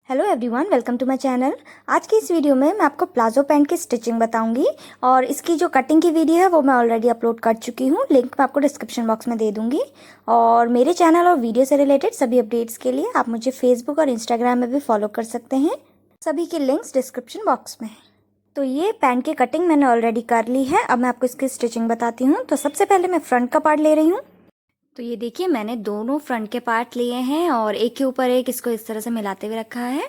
Hello everyone, welcome to my channel. आज की इस वीडियो में मैं आपको प्लाजो पैंट की स्टिचिंग बताऊंगी और इसकी जो कटिंग की वीडियो है वो मैं ऑलरेडी अपलोड कर चुकी हूँ। लिंक मैं आपको डिस्क्रिप्शन बॉक्स में दे दूंगी। और मेरे चैनल और वीडियो से रिलेटेड सभी अपडेट्स के लिए आप मुझे फेसबुक और इंस्टाग्राम में भी फॉलो कर सकते हैं। सभी के लिंक्स डिस्क्रिप्शन बॉक्स में है। तो ये पैंट की कटिंग मैंने ऑलरेडी कर ली है। अब मैं आपको इसकी स्टिचिंग बताती हूँ। तो सबसे पहले मैं फ्रंट का पार्ट ले रही हूँ। तो ये देखिए, मैंने दोनों फ्रंट के पार्ट लिए हैं और एक के ऊपर एक इसको इस तरह से मिलाते हुए रखा है।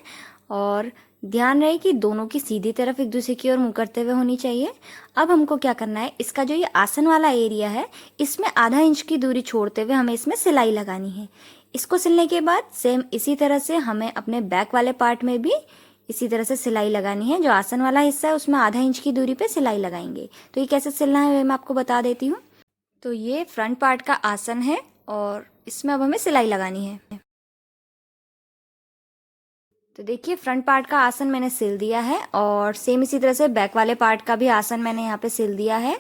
और ध्यान रहे कि दोनों की सीधी तरफ एक दूसरे की ओर मुंह करते हुए होनी चाहिए। अब हमको क्या करना है, इसका जो ये आसन वाला एरिया है इसमें आधा इंच की दूरी छोड़ते हुए हमें इसमें सिलाई लगानी है। इसको सिलने के बाद सेम इसी तरह से हमें अपने बैक वाले पार्ट में भी इसी तरह से सिलाई लगानी है। जो आसन वाला हिस्सा है उसमें आधा इंच की दूरी पे सिलाई लगाएंगे। तो ये कैसे सिलना है मैं आपको बता देती हूँ। तो ये फ्रंट पार्ट का आसन है और इसमें अब हमें सिलाई लगानी है। तो देखिए, फ्रंट पार्ट का आसन मैंने सिल दिया है और सेम इसी तरह से बैक वाले पार्ट का भी आसन मैंने यहाँ पे सिल दिया है।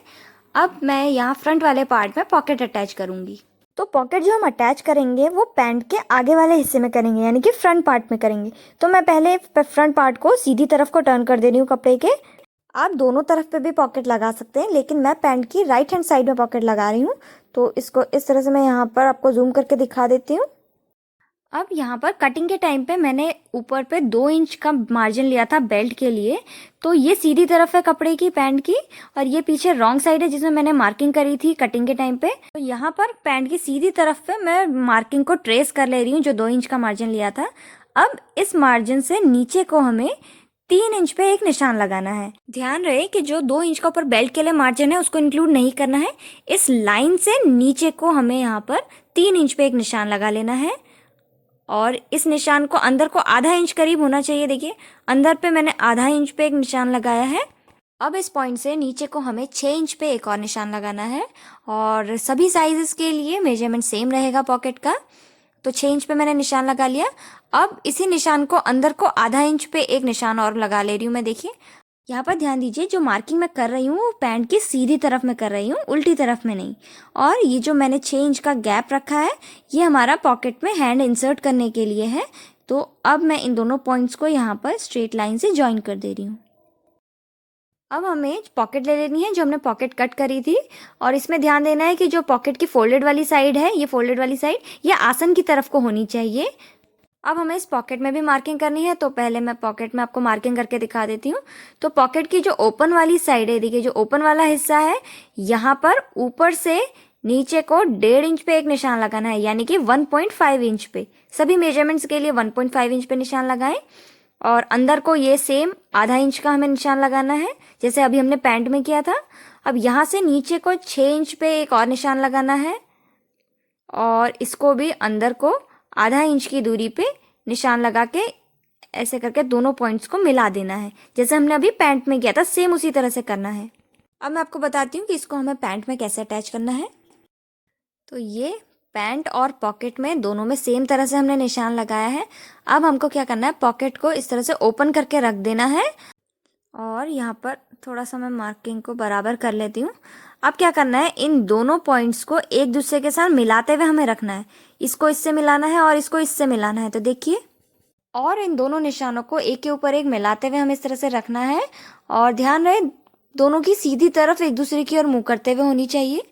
अब मैं यहाँ फ्रंट वाले पार्ट में पॉकेट अटैच करूँगी। तो पॉकेट जो हम अटैच करेंगे वो पैंट के आगे वाले हिस्से में करेंगे, यानी कि फ्रंट पार्ट में करेंगे। तो मैं पहले फ्रंट पार्ट को सीधी तरफ को टर्न कर दे रही हूँ कपड़े के। आप दोनों तरफ पे भी पॉकेट लगा सकते हैं, लेकिन मैं पैंट की राइट हैंड साइड में पॉकेट लगा रही हूँ। तो इसको इस तरह से मैं यहाँ पर आपको जूम करके दिखा देती हूँ। अब यहाँ पर कटिंग के टाइम पे मैंने ऊपर पे 2 इंच का मार्जिन लिया था बेल्ट के लिए। तो ये सीधी तरफ है कपड़े की, पैंट की, और ये पीछे रॉन्ग साइड है जिसमें मैंने मार्किंग करी थी कटिंग के टाइम पे। तो यहाँ पर पैंट की सीधी तरफ पे मैं मार्किंग को ट्रेस कर ले रही हूँ, जो 2 इंच का मार्जिन लिया था। अब इस मार्जिन से नीचे को हमें 3 इंच पे एक निशान लगाना है। ध्यान रहे कि जो 2 इंच का ऊपर बेल्ट के लिए मार्जिन है उसको इंक्लूड नहीं करना है। इस लाइन से नीचे को हमें यहाँ पर 3 इंच पे एक निशान लगा लेना है और इस निशान को अंदर को आधा इंच करीब होना चाहिए। देखिए, अंदर पे मैंने आधा इंच पे एक निशान लगाया है। अब इस पॉइंट से नीचे को हमें 6 इंच पे एक और निशान लगाना है और सभी साइजेस के लिए मेजरमेंट सेम रहेगा पॉकेट का। तो 6 इंच पे मैंने निशान लगा लिया। अब इसी निशान को अंदर को आधा इंच पे एक निशान और लगा ले रही हूँ मैं। देखिए, यहाँ पर ध्यान दीजिए, जो मार्किंग मैं कर रही हूँ वो पैंट की सीधी तरफ में कर रही हूँ, उल्टी तरफ में नहीं। और ये जो मैंने 6 इंच का गैप रखा है ये हमारा पॉकेट में हैंड इंसर्ट करने के लिए है। तो अब मैं इन दोनों पॉइंट्स को यहाँ पर स्ट्रेट लाइन से ज्वाइन कर दे रही हूँ। अब हमें पॉकेट ले लेनी है जो हमने पॉकेट कट करी थी, और इसमें ध्यान देना है कि जो पॉकेट की फोल्डेड वाली साइड है, ये फोल्डेड वाली साइड ये आसन की तरफ को होनी चाहिए। अब हमें इस पॉकेट में भी मार्किंग करनी है। तो पहले मैं पॉकेट में आपको मार्किंग करके दिखा देती हूँ। तो पॉकेट की जो ओपन वाली साइड है, देखिए जो ओपन वाला हिस्सा है, यहाँ पर ऊपर से नीचे को 1.5 इंच पे एक निशान लगाना है, यानी कि 1.5 इंच पे। सभी मेजरमेंट्स के लिए 1.5 इंच पे निशान लगाएं। और अंदर को ये सेम आधा इंच का हमें निशान लगाना है, जैसे अभी हमने पैंट में किया था। अब यहाँ से नीचे को 6 इंच पे एक और निशान लगाना है और इसको भी अंदर को आधा इंच की दूरी पे निशान लगा के ऐसे करके दोनों पॉइंट्स को मिला देना है, जैसे हमने अभी पैंट में किया था सेम उसी तरह से करना है। अब मैं आपको बताती हूँ कि इसको हमें पैंट में कैसे अटैच करना है। तो ये पैंट और पॉकेट में दोनों में सेम तरह से हमने निशान लगाया है। अब हमको क्या करना है, पॉकेट को इस तरह से ओपन करके रख देना है और यहाँ पर थोड़ा सा मैं मार्किंग को बराबर कर लेती हूँ। अब क्या करना है, इन दोनों पॉइंट्स को एक दूसरे के साथ मिलाते हुए हमें रखना है। इसको इससे मिलाना है और इसको इससे मिलाना है। तो देखिए, और इन दोनों निशानों को एक के ऊपर एक मिलाते हुए हमें इस तरह से रखना है। और ध्यान रहे, दोनों की सीधी तरफ एक दूसरे की ओर मुंह करते हुए होनी चाहिए।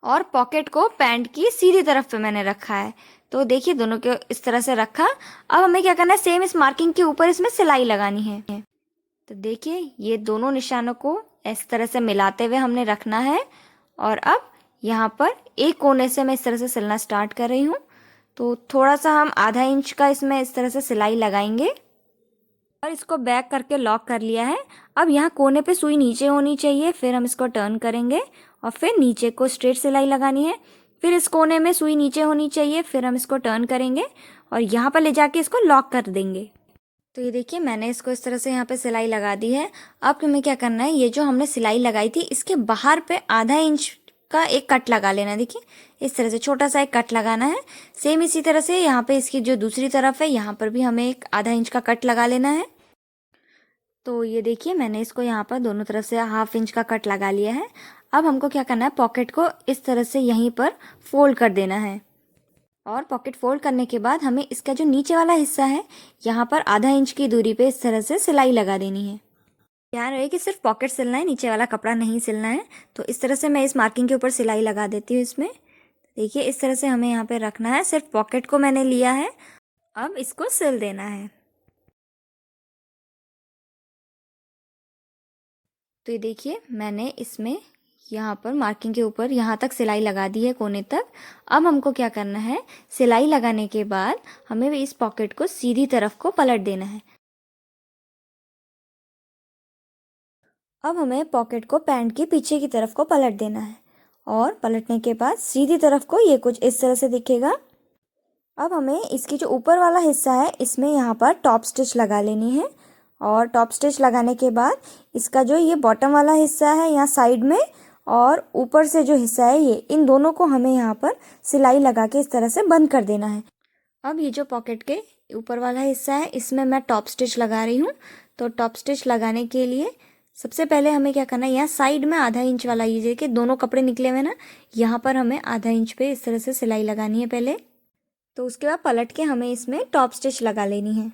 और पॉकेट को पैंट की सीधी तरफ पे मैंने रखा है। तो देखिए, दोनों को इस तरह से रखा। अब हमें क्या करना है, सेम इस मार्किंग के ऊपर इसमें सिलाई लगानी है। तो देखिए, ये दोनों निशानों को इस तरह से मिलाते हुए हमने रखना है। और अब यहाँ पर एक कोने से मैं इस तरह से सिलना स्टार्ट कर रही हूँ। तो थोड़ा सा हम आधा इंच का इसमें इस तरह से सिलाई लगाएंगे और इसको बैक करके लॉक कर लिया है। अब यहाँ कोने पे सुई नीचे होनी चाहिए, फिर हम इसको टर्न करेंगे और फिर नीचे को स्ट्रेट सिलाई लगानी है। फिर इस कोने में सुई नीचे होनी चाहिए, फिर हम इसको टर्न करेंगे और यहाँ पर ले जाके इसको लॉक कर देंगे। तो ये देखिए, मैंने इसको इस तरह से यहाँ पे सिलाई लगा दी है। अब हमें क्या करना है, ये जो हमने सिलाई लगाई थी इसके बाहर पे आधा इंच का एक कट लगा लेना है। देखिए, इस तरह से छोटा सा एक कट लगाना है। सेम इसी तरह से यहाँ पे इसकी जो दूसरी तरफ है यहाँ पर भी हमें एक आधा इंच का कट लगा लेना है। तो ये देखिए, मैंने इसको यहाँ पर दोनों तरफ से ½ इंच का कट लगा लिया है। अब हमको क्या करना है, पॉकेट को इस तरह से यहीं पर फोल्ड कर देना है। और पॉकेट फोल्ड करने के बाद हमें इसका जो नीचे वाला हिस्सा है यहाँ पर आधा इंच की दूरी पे इस तरह से सिलाई लगा देनी है। ध्यान रहे कि सिर्फ पॉकेट सिलना है, नीचे वाला कपड़ा नहीं सिलना है। तो इस तरह से मैं इस मार्किंग के ऊपर सिलाई लगा देती हूँ इसमें। देखिए इस तरह से हमें यहाँ पे रखना है, सिर्फ पॉकेट को मैंने लिया है। अब इसको सिल देना है। तो ये देखिए मैंने इसमें यहाँ पर मार्किंग के ऊपर यहाँ तक सिलाई लगा दी है, कोने तक। अब हमको क्या करना है, सिलाई लगाने के बाद हमें इस पॉकेट को सीधी तरफ को पलट देना है। अब हमें पॉकेट को पैंट के पीछे की तरफ को पलट देना है और पलटने के बाद सीधी तरफ को ये कुछ इस तरह से दिखेगा। अब हमें इसकी जो ऊपर वाला हिस्सा है इसमें यहाँ पर टॉप स्टिच लगा लेनी है और टॉप स्टिच लगाने के बाद इसका जो ये बॉटम वाला हिस्सा है यहाँ साइड में और ऊपर से जो हिस्सा है ये, इन दोनों को हमें यहाँ पर सिलाई लगा के इस तरह से बंद कर देना है। अब ये जो पॉकेट के ऊपर वाला हिस्सा है इसमें मैं टॉप स्टिच लगा रही हूँ। तो टॉप स्टिच लगाने के लिए सबसे पहले हमें क्या करना है, यहाँ साइड में आधा इंच वाला ये देखिए दोनों कपड़े निकले हुए ना, यहाँ पर हमें आधा इंच पे इस तरह से सिलाई लगानी है पहले। तो उसके बाद पलट के हमें इसमें टॉप स्टिच लगा लेनी है।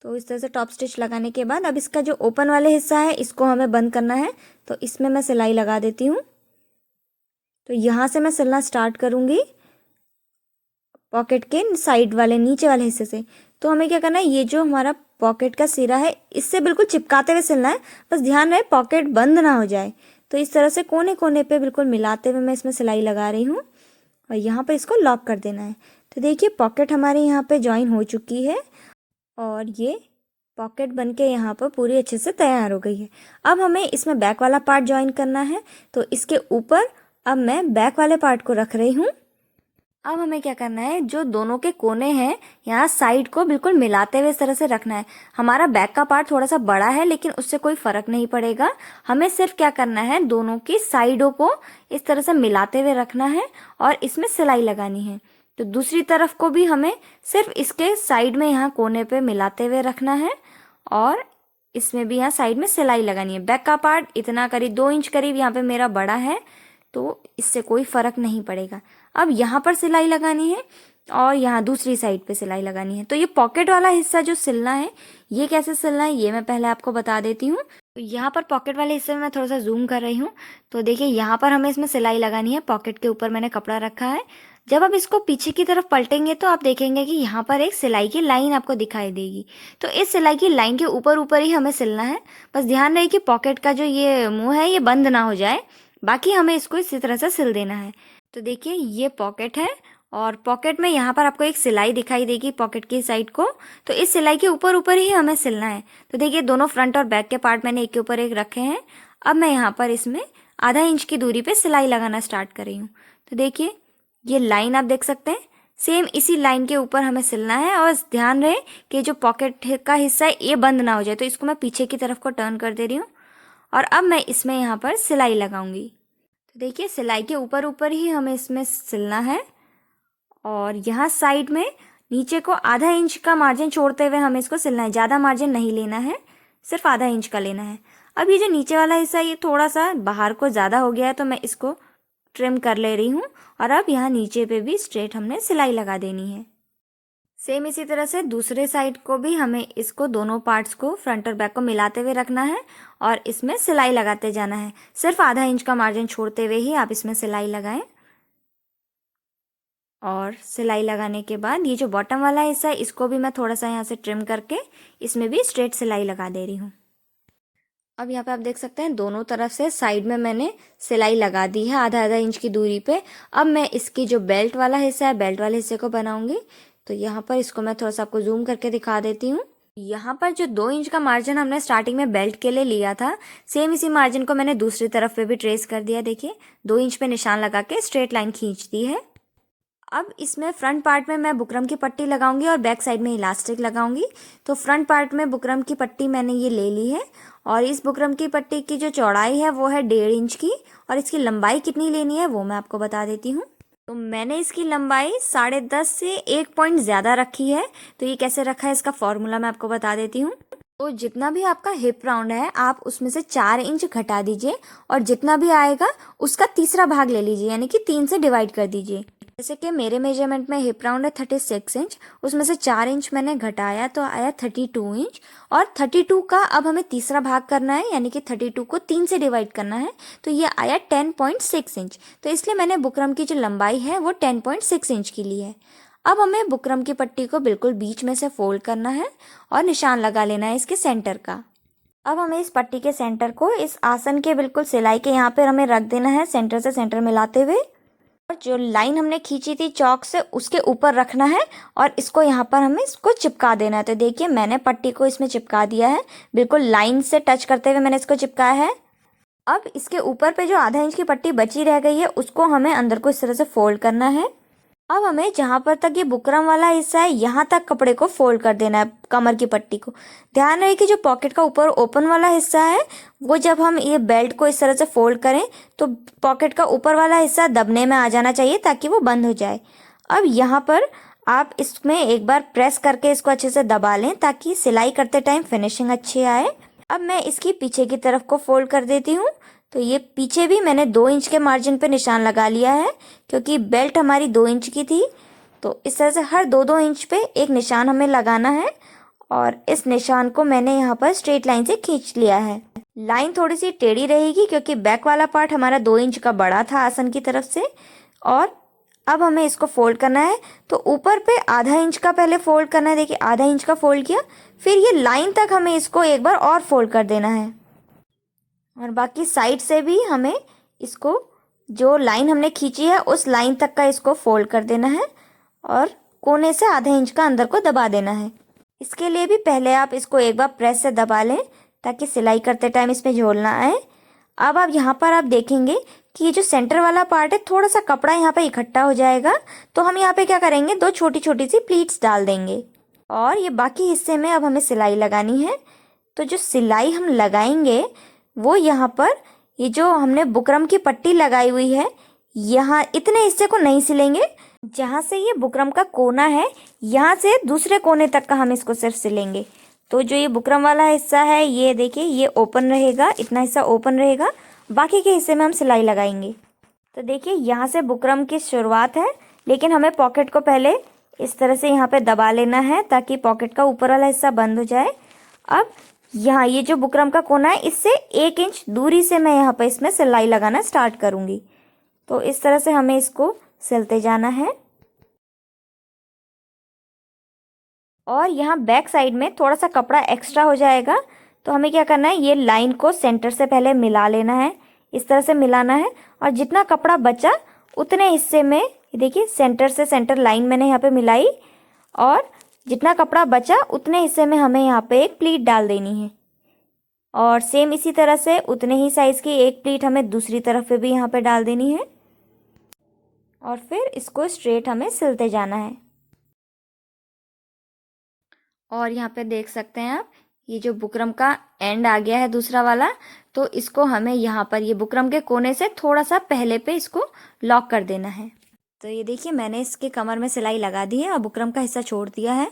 तो इस तरह से टॉप स्टिच लगाने के बाद अब इसका जो ओपन वाले हिस्सा है इसको हमें बंद करना है। तो इसमें मैं सिलाई लगा देती हूँ। तो यहाँ से मैं सिलना स्टार्ट करूँगी पॉकेट के साइड वाले नीचे वाले हिस्से से। तो हमें क्या करना है, ये जो हमारा पॉकेट का सिरा है इससे बिल्कुल चिपकाते हुए सिलना है, बस ध्यान रहे पॉकेट बंद ना हो जाए। तो इस तरह से कोने कोने पे बिल्कुल मिलाते हुए मैं इसमें सिलाई लगा रही हूँ और यहाँ पर इसको लॉक कर देना है। तो देखिए पॉकेट हमारे यहाँ पे ज्वाइन हो चुकी है और ये पॉकेट बन के यहाँ पर पूरी अच्छे से तैयार हो गई है। अब हमें इसमें बैक वाला पार्ट ज्वाइन करना है। तो इसके ऊपर अब मैं बैक वाले पार्ट को रख रही हूँ। अब हमें क्या करना है, जो दोनों के कोने हैं यहाँ साइड को बिल्कुल मिलाते हुए इस तरह से रखना है। हमारा बैक का पार्ट थोड़ा सा बड़ा है लेकिन उससे कोई फर्क नहीं पड़ेगा। हमें सिर्फ क्या करना है, दोनों की साइडों को इस तरह से मिलाते हुए रखना है और इसमें सिलाई लगानी है। तो दूसरी तरफ को भी हमें सिर्फ इसके साइड में यहाँ कोने पे मिलाते हुए रखना है और इसमें भी यहाँ साइड में सिलाई लगानी है। बैक का पार्ट इतना करीब 2 इंच करीब यहाँ पे मेरा बड़ा है तो इससे कोई फर्क नहीं पड़ेगा। अब यहाँ पर सिलाई लगानी है और यहाँ दूसरी साइड पे सिलाई लगानी है। तो ये पॉकेट वाला हिस्सा जो सिलना है ये कैसे सिलना है ये मैं पहले आपको बता देती हूँ। तो यहाँ पर पॉकेट वाले हिस्से में मैं थोड़ा सा जूम कर रही हूँ। तो देखिए यहाँ पर हमें इसमें सिलाई लगानी है। पॉकेट के ऊपर मैंने कपड़ा रखा है। जब आप इसको पीछे की तरफ पलटेंगे तो आप देखेंगे कि यहाँ पर एक सिलाई की लाइन आपको दिखाई देगी। तो इस सिलाई की लाइन के ऊपर ऊपर ही हमें सिलना है। बस ध्यान रहे कि पॉकेट का जो ये मुंह है ये बंद ना हो जाए, बाकी हमें इसको इसी तरह से सिल देना है। तो देखिए ये पॉकेट है और पॉकेट में यहाँ पर आपको एक सिलाई दिखाई देगी पॉकेट की साइड को। तो इस सिलाई के ऊपर ऊपर ही हमें सिलना है। तो देखिए दोनों फ्रंट और बैक के पार्ट मैंने एक के ऊपर एक रखे हैं। अब मैं यहाँ पर इसमें आधा इंच की दूरी पे सिलाई लगाना स्टार्ट कर रही हूँ। तो देखिए ये लाइन आप देख सकते हैं, सेम इसी लाइन के ऊपर हमें सिलना है और ध्यान रहे कि जो पॉकेट का हिस्सा है ये बंद ना हो जाए। तो इसको मैं पीछे की तरफ को टर्न कर दे रही हूँ और अब मैं इसमें यहाँ पर सिलाई लगाऊंगी। तो देखिए सिलाई के ऊपर ऊपर ही हमें इसमें सिलना है और यहाँ साइड में नीचे को आधा इंच का मार्जिन छोड़ते हुए हमें इसको सिलना है। ज़्यादा मार्जिन नहीं लेना है, सिर्फ आधा इंच का लेना है। अब ये जो नीचे वाला हिस्सा ये थोड़ा सा बाहर को ज़्यादा हो गया है तो मैं इसको ट्रिम कर ले रही हूँ और अब यहाँ नीचे पे भी स्ट्रेट हमने सिलाई लगा देनी है। सेम इसी तरह से दूसरे साइड को भी हमें इसको दोनों पार्ट्स को फ्रंट और बैक को मिलाते हुए रखना है और इसमें सिलाई लगाते जाना है। सिर्फ आधा इंच का मार्जिन छोड़ते हुए ही आप इसमें सिलाई लगाएं। और सिलाई लगाने के बाद ये जो बॉटम वाला हिस्सा है इसको भी मैं थोड़ा सा यहाँ से ट्रिम करके इसमें भी स्ट्रेट सिलाई लगा दे रही हूँ। अब यहाँ पे आप देख सकते हैं दोनों तरफ से साइड में मैंने सिलाई लगा दी है आधा आधा इंच की दूरी पे। अब मैं इसकी जो बेल्ट वाला हिस्सा है बेल्ट वाले हिस्से को बनाऊंगी। तो यहाँ पर इसको मैं थोड़ा सा आपको जूम करके दिखा देती हूँ। यहाँ पर जो 2 इंच का मार्जिन हमने स्टार्टिंग में बेल्ट के लिए लिया था, सेम इसी मार्जिन को मैंने दूसरी तरफ पे भी ट्रेस कर दिया। देखिए 2 इंच पे निशान लगा के स्ट्रेट लाइन खींच दी है। अब इसमें फ्रंट पार्ट में मैं बुकरम की पट्टी लगाऊंगी और बैक साइड में इलास्टिक लगाऊंगी। तो फ्रंट पार्ट में बुकरम की पट्टी मैंने ये ले ली है और इस बुकरम की पट्टी की जो चौड़ाई है वो है 1.5 इंच की और इसकी लंबाई कितनी लेनी है वो मैं आपको बता देती हूँ। तो मैंने इसकी लंबाई 10.5 से 1 पॉइंट ज़्यादा रखी है। तो ये कैसे रखा है इसका फॉर्मूला मैं आपको बता देती हूँ। तो जितना भी आपका हिप राउंड है आप उसमें से 4 इंच घटा दीजिए और जितना भी आएगा उसका तीसरा भाग ले लीजिए, यानी कि 3 से डिवाइड कर दीजिए। जैसे कि मेरे मेजरमेंट में हिप राउंड है 36 इंच, उसमें से 4 इंच मैंने घटाया तो आया 32 इंच। और 32 का अब हमें तीसरा भाग करना है, यानी कि 32 को 3 से डिवाइड करना है, तो ये आया 10.6 इंच। तो इसलिए मैंने बुकरम की जो लंबाई है वो 10.6 इंच की ली है। अब हमें बुकरम की पट्टी को बिल्कुल बीच में से फोल्ड करना है और निशान लगा लेना है इसके सेंटर का। अब हमें इस पट्टी के सेंटर को इस आसन के बिल्कुल सिलाई के यहाँ पर हमें रख देना है, सेंटर से सेंटर मिलाते हुए। और जो लाइन हमने खींची थी चौक से उसके ऊपर रखना है और इसको यहाँ पर हमें इसको चिपका देना है। तो देखिए मैंने पट्टी को इसमें चिपका दिया है, बिल्कुल लाइन से टच करते हुए मैंने इसको चिपकाया है। अब इसके ऊपर पे जो आधा इंच की पट्टी बची रह गई है उसको हमें अंदर को इस तरह से फोल्ड करना है। अब हमें जहाँ पर तक ये बुकरम वाला हिस्सा है यहाँ तक कपड़े को फोल्ड कर देना है, कमर की पट्टी को। ध्यान रहे कि जो पॉकेट का ऊपर ओपन वाला हिस्सा है वो जब हम ये बेल्ट को इस तरह से फोल्ड करें तो पॉकेट का ऊपर वाला हिस्सा दबने में आ जाना चाहिए ताकि वो बंद हो जाए। अब यहाँ पर आप इसमें एक बार प्रेस करके इसको अच्छे से दबा लें ताकि सिलाई करते टाइम फिनिशिंग अच्छी आए। अब मैं इसकी पीछे की तरफ को फोल्ड कर देती हूँ। तो ये पीछे भी मैंने 2 इंच के मार्जिन पे निशान लगा लिया है क्योंकि बेल्ट हमारी 2 इंच की थी। तो इस तरह से हर 2-2 इंच पे एक निशान हमें लगाना है और इस निशान को मैंने यहाँ पर स्ट्रेट लाइन से खींच लिया है। लाइन थोड़ी सी टेढ़ी रहेगी क्योंकि बैक वाला पार्ट हमारा 2 इंच का बड़ा था आसन की तरफ से। और अब हमें इसको फोल्ड करना है, तो ऊपर पे आधा इंच का पहले फोल्ड करना है। देखिए आधा इंच का फोल्ड किया, फिर ये लाइन तक हमें इसको एक बार और फोल्ड कर देना है। और बाकी साइड से भी हमें इसको जो लाइन हमने खींची है उस लाइन तक का इसको फोल्ड कर देना है और कोने से आधा इंच का अंदर को दबा देना है। इसके लिए भी पहले आप इसको एक बार प्रेस से दबा लें ताकि सिलाई करते टाइम इसमें झोल ना आए। अब आप यहाँ पर आप देखेंगे कि ये जो सेंटर वाला पार्ट है थोड़ा सा कपड़ा यहाँ पे इकट्ठा हो जाएगा, तो हम यहाँ पे क्या करेंगे 2 छोटी छोटी सी प्लीट्स डाल देंगे और ये बाकी हिस्से में अब हमें सिलाई लगानी है। तो जो सिलाई हम लगाएंगे वो यहाँ पर ये जो हमने बुकरम की पट्टी लगाई हुई है यहाँ इतने हिस्से को नहीं सिलेंगे, जहाँ से ये बुकरम का कोना है यहाँ से दूसरे कोने तक का हम इसको सिर्फ सिलेंगे। तो जो ये बुकरम वाला हिस्सा है ये देखिए ये ओपन रहेगा, इतना हिस्सा ओपन रहेगा, बाकी के हिस्से में हम सिलाई लगाएंगे। तो देखिए यहाँ से बुकरम की शुरुआत है, लेकिन हमें पॉकेट को पहले इस तरह से यहाँ पे दबा लेना है ताकि पॉकेट का ऊपर वाला हिस्सा बंद हो जाए। अब यहाँ ये जो बुकरम का कोना है इससे 1 इंच दूरी से मैं यहाँ पे इसमें सिलाई लगाना स्टार्ट करूँगी। तो इस तरह से हमें इसको सिलते जाना है। और यहाँ बैक साइड में थोड़ा सा कपड़ा एक्स्ट्रा हो जाएगा, तो हमें क्या करना है ये लाइन को सेंटर से पहले मिला लेना है, इस तरह से मिलाना है। और जितना कपड़ा बचा उतने हिस्से में देखिए सेंटर से सेंटर लाइन मैंने यहाँ पे मिलाई और जितना कपड़ा बचा उतने हिस्से में हमें यहाँ पे एक प्लीट डाल देनी है। और सेम इसी तरह से उतने ही साइज़ की एक प्लीट हमें दूसरी तरफ पे भी यहाँ पे डाल देनी है और फिर इसको स्ट्रेट हमें सिलते जाना है। और यहाँ पे देख सकते हैं आप ये जो बुकरम का एंड आ गया है दूसरा वाला, तो इसको हमें यहाँ पर ये बुकरम के कोने से थोड़ा सा पहले पे इसको लॉक कर देना है। तो ये देखिए मैंने इसके कमर में सिलाई लगा दी है और बुकरम का हिस्सा छोड़ दिया है।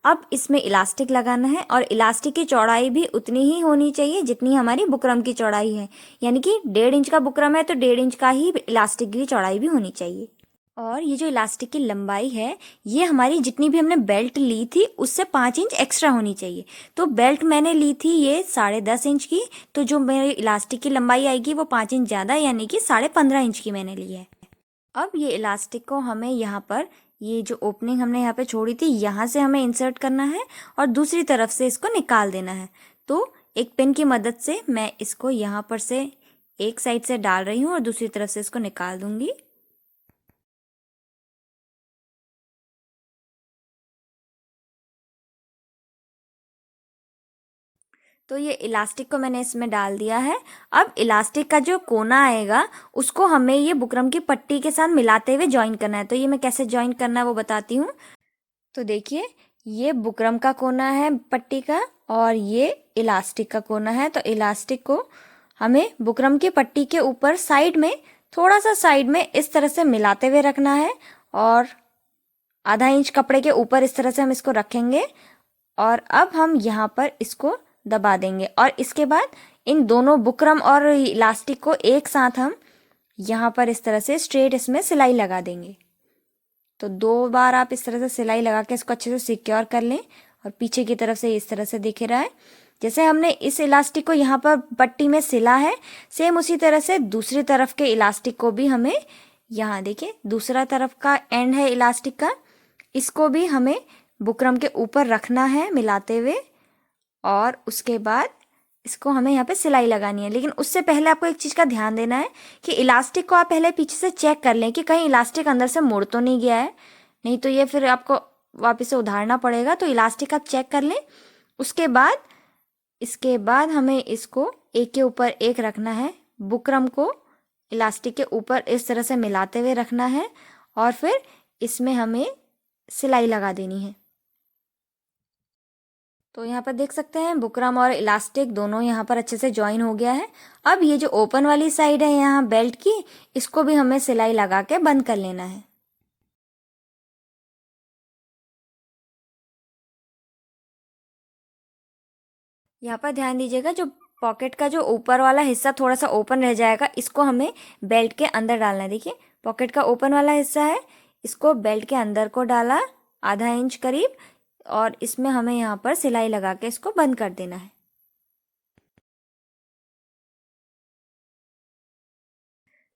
अब इसमें इलास्टिक लगाना है और इलास्टिक की चौड़ाई भी उतनी ही होनी चाहिए जितनी हमारी बुकरम की चौड़ाई है, यानी कि 1.5 इंच का बुकरम है तो 1.5 इंच का ही इलास्टिक की चौड़ाई भी होनी चाहिए। और ये जो इलास्टिक की लंबाई है ये हमारी जितनी भी हमने बेल्ट ली थी उससे 5 इंच एक्स्ट्रा होनी चाहिए। तो बेल्ट मैंने ली थी ये 10.5 इंच की, तो जो मेरी इलास्टिक की लंबाई आएगी वो 5 इंच ज़्यादा यानी कि 15.5 इंच की मैंने ली है। अब ये इलास्टिक को हमें यहाँ पर ये जो ओपनिंग हमने यहाँ पे छोड़ी थी यहाँ से हमें इंसर्ट करना है और दूसरी तरफ से इसको निकाल देना है। तो एक पिन की मदद से मैं इसको यहाँ पर से एक साइड से डाल रही हूँ और दूसरी तरफ से इसको निकाल दूंगी। तो ये इलास्टिक को मैंने इसमें डाल दिया है। अब इलास्टिक का जो कोना आएगा उसको हमें ये बुकरम की पट्टी के साथ मिलाते हुए ज्वाइन करना है। तो ये मैं कैसे ज्वाइन करना है वो बताती हूँ। तो देखिए ये बुकरम का कोना है पट्टी का और ये इलास्टिक का कोना है। तो इलास्टिक को हमें बुकरम की पट्टी के ऊपर साइड में थोड़ा सा साइड में इस तरह से मिलाते हुए रखना है और आधा इंच कपड़े के ऊपर इस तरह से हम इसको रखेंगे। और अब हम यहाँ पर इसको दबा देंगे और इसके बाद इन दोनों बुकरम और इलास्टिक को एक साथ हम यहाँ पर इस तरह से स्ट्रेट इसमें सिलाई लगा देंगे। तो 2 बार आप इस तरह से सिलाई लगा के इसको अच्छे से सिक्योर कर लें और पीछे की तरफ से इस तरह से दिख रहा है। जैसे हमने इस इलास्टिक को यहाँ पर पट्टी में सिला है, सेम उसी तरह से दूसरी तरफ के इलास्टिक को भी हमें यहाँ देखिए दूसरा तरफ का एंड है इलास्टिक का, इसको भी हमें बुकरम के ऊपर रखना है मिलाते हुए और उसके बाद इसको हमें यहाँ पे सिलाई लगानी है। लेकिन उससे पहले आपको एक चीज़ का ध्यान देना है कि इलास्टिक को आप पहले पीछे से चेक कर लें कि कहीं इलास्टिक अंदर से मुड़ तो नहीं गया है, नहीं तो ये फिर आपको वापस से उधारना पड़ेगा। तो इलास्टिक आप चेक कर लें। इसके बाद हमें इसको एक के ऊपर एक रखना है, बुकरम को इलास्टिक के ऊपर इस तरह से मिलाते हुए रखना है और फिर इसमें हमें सिलाई लगा देनी है। तो यहाँ पर देख सकते हैं बुकरम और इलास्टिक दोनों यहाँ पर अच्छे से ज्वाइन हो गया है। अब ये जो ओपन वाली साइड है यहाँ बेल्ट की, इसको भी हमें सिलाई लगा के बंद कर लेना है। यहाँ पर ध्यान दीजिएगा, जो पॉकेट का जो ऊपर वाला हिस्सा थोड़ा सा ओपन रह जाएगा, इसको हमें बेल्ट के अंदर डालना है। देखिए पॉकेट का ओपन वाला हिस्सा है, इसको बेल्ट के अंदर को डाला आधा इंच करीब और इसमें हमें यहाँ पर सिलाई लगा के इसको बंद कर देना है।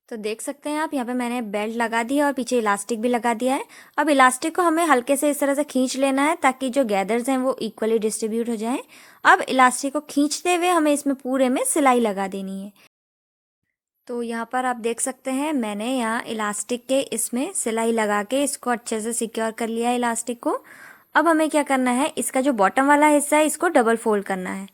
तो देख सकते हैं आप यहाँ पे मैंने बेल्ट लगा दिया और पीछे इलास्टिक भी लगा दिया है। अब इलास्टिक को हमें हल्के से इस तरह से खींच लेना है ताकि जो गैदर्स हैं वो इक्वली डिस्ट्रीब्यूट हो जाएं। अब इलास्टिक को खींचते हुए हमें इसमें पूरे में सिलाई लगा देनी है। तो यहाँ पर आप देख सकते हैं मैंने यहाँ इलास्टिक के इसमें सिलाई लगा के इसको अच्छे से सिक्योर कर लिया है इलास्टिक को। अब हमें क्या करना है, इसका जो बॉटम वाला हिस्सा है इसको डबल फोल्ड करना है।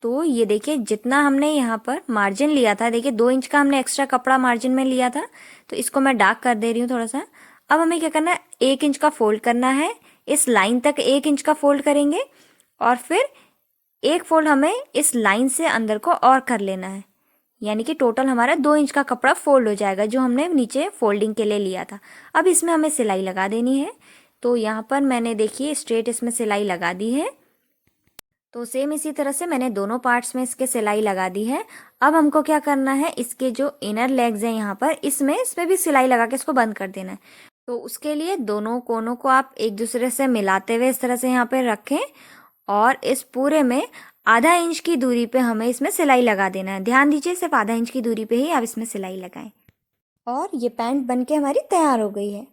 तो ये देखिए जितना हमने यहाँ पर मार्जिन लिया था, देखिए 2 इंच का हमने एक्स्ट्रा कपड़ा मार्जिन में लिया था, तो इसको मैं डार्क कर दे रही हूँ थोड़ा सा। अब हमें क्या करना है, 1 इंच का फोल्ड करना है, इस लाइन तक 1 इंच का फोल्ड करेंगे और फिर एक फोल्ड हमें इस लाइन से अंदर को और कर लेना है, यानी कि टोटल हमारा 2 इंच का कपड़ा फोल्ड हो जाएगा जो हमने नीचे फोल्डिंग के लिए लिया था। अब इसमें हमें सिलाई लगा देनी है। तो यहाँ पर मैंने देखिए स्ट्रेट इसमें सिलाई लगा दी है। तो सेम इसी तरह से मैंने दोनों पार्ट्स में इसके सिलाई लगा दी है। अब हमको क्या करना है, इसके जो इनर लेग्स हैं यहाँ पर इसमें भी सिलाई लगा के इसको बंद कर देना है। तो उसके लिए दोनों कोनों को आप एक दूसरे से मिलाते हुए इस तरह से यहाँ पे रखें और इस पूरे में आधा इंच की दूरी पे हमें इसमें सिलाई लगा देना है। ध्यान दीजिए सिर्फ आधा इंच की दूरी पे ही आप इसमें सिलाई लगाएं। और ये पैंट बनके हमारी तैयार हो गई है।